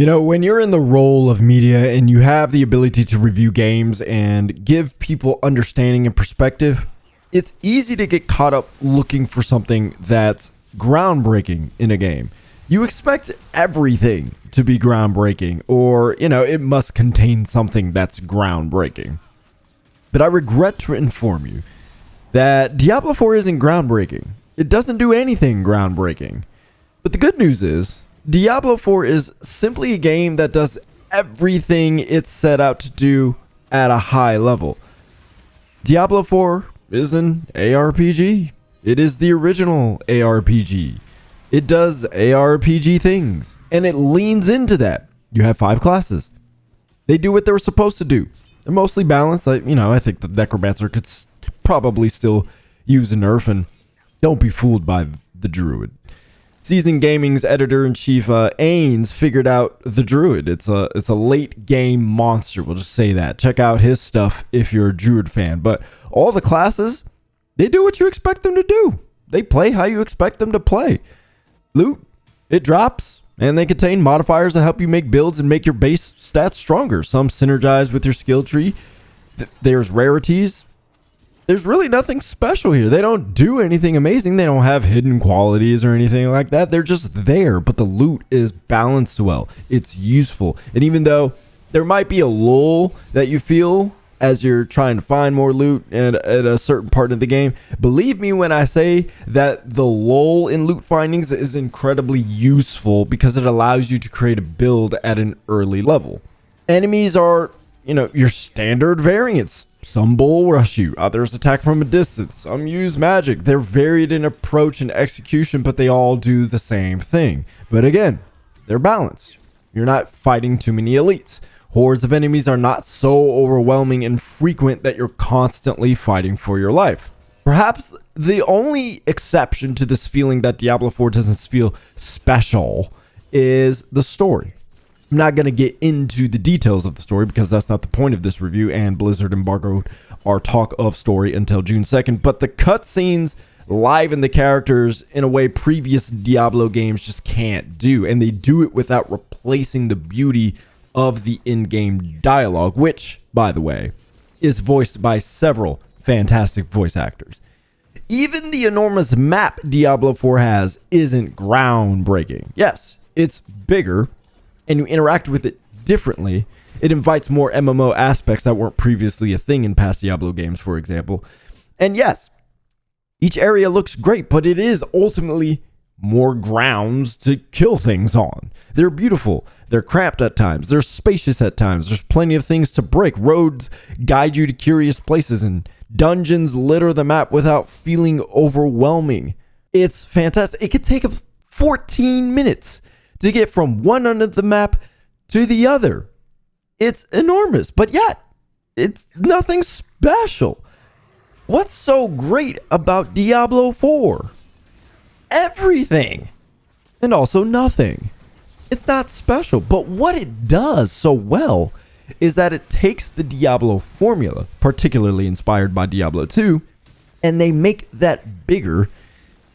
You know, when you're in the role of media and you have the ability to review games and give people understanding and perspective, it's easy to get caught up looking for something that's groundbreaking in a game. You expect everything to be groundbreaking, or, it must contain something that's groundbreaking. But I regret to inform you that Diablo IV isn't groundbreaking. It doesn't do anything groundbreaking. But the good news is, Diablo IV is simply a game that does everything it's set out to do at a high level. Diablo IV is an ARPG. It is the original ARPG. It does ARPG things, and it leans into that. You have 5 classes. They do what they were supposed to do. They're mostly balanced. I think the Necromancer could probably still use a nerf, and don't be fooled by the Druid. Seasoned Gaming's editor-in-chief Ains figured out the Druid. It's a late game monster. We'll just say that. Check out his stuff if you're a Druid fan. But all the classes, they do what you expect them to do. They play how you expect them to play. Loot, it drops, and they contain modifiers that help you make builds and make your base stats stronger. Some synergize with your skill tree. There's rarities. There's really nothing special here. They don't do anything amazing. They don't have hidden qualities or anything like that. They're just there, but the loot is balanced well. It's useful. And even though there might be a lull that you feel as you're trying to find more loot at a certain part of the game, believe me when I say that the lull in loot findings is incredibly useful because it allows you to create a build at an early level. Enemies are, your standard variants. Some bull rush you, others attack from a distance, some use magic. They're varied in approach and execution, but they all do the same thing. But again, they're balanced. You're not fighting too many elites. Hordes of enemies are not so overwhelming and frequent that you're constantly fighting for your life. Perhaps the only exception to this feeling that Diablo IV doesn't feel special is the story. I'm not going to get into the details of the story because that's not the point of this review, and Blizzard embargoed our talk of story until June 2nd, but the cutscenes liven the characters in a way previous Diablo games just can't do, and they do it without replacing the beauty of the in-game dialogue, which, by the way, is voiced by several fantastic voice actors. Even the enormous map Diablo IV has isn't groundbreaking. Yes, it's bigger, and you interact with it differently. It invites more MMO aspects that weren't previously a thing in past Diablo games, for example. And yes, each area looks great, but it is ultimately more grounds to kill things on. They're beautiful. They're cramped at times. They're spacious at times. There's plenty of things to break. Roads guide you to curious places, and dungeons litter the map without feeling overwhelming. It's fantastic. It could take 14 minutes to get from one end of the map to the other. It's enormous, but yet it's nothing special. What's so great about Diablo IV? Everything, and also nothing. It's not special, but what it does so well is that it takes the Diablo formula, particularly inspired by Diablo II, and they make that bigger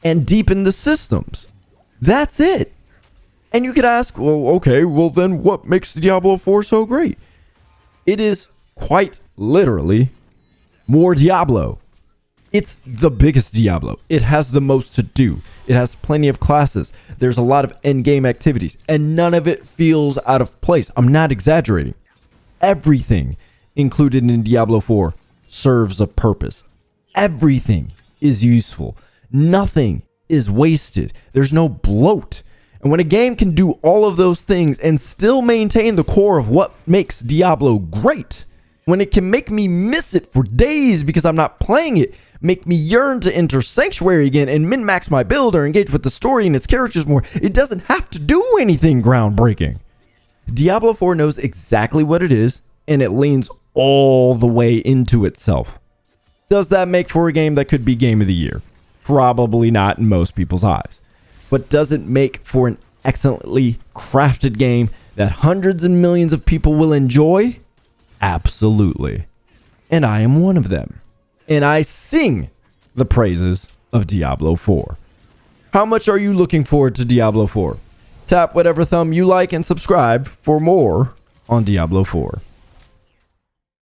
and deepen the systems. That's it. And you could ask, then what makes Diablo IV so great? It is quite literally more Diablo. It's the biggest Diablo. It has the most to do. It has plenty of classes. There's a lot of endgame activities, and none of it feels out of place. I'm not exaggerating. Everything included in Diablo IV serves a purpose. Everything is useful. Nothing is wasted. There's no bloat. And when a game can do all of those things and still maintain the core of what makes Diablo great, when it can make me miss it for days because I'm not playing it, make me yearn to enter Sanctuary again and min-max my build or engage with the story and its characters more, it doesn't have to do anything groundbreaking. Diablo IV knows exactly what it is, and it leans all the way into itself. Does that make for a game that could be Game of the Year? Probably not in most people's eyes. But does it make for an excellently crafted game that hundreds and millions of people will enjoy? Absolutely. And I am one of them. And I sing the praises of Diablo IV. How much are you looking forward to Diablo IV? Tap whatever thumb you like and subscribe for more on Diablo 4.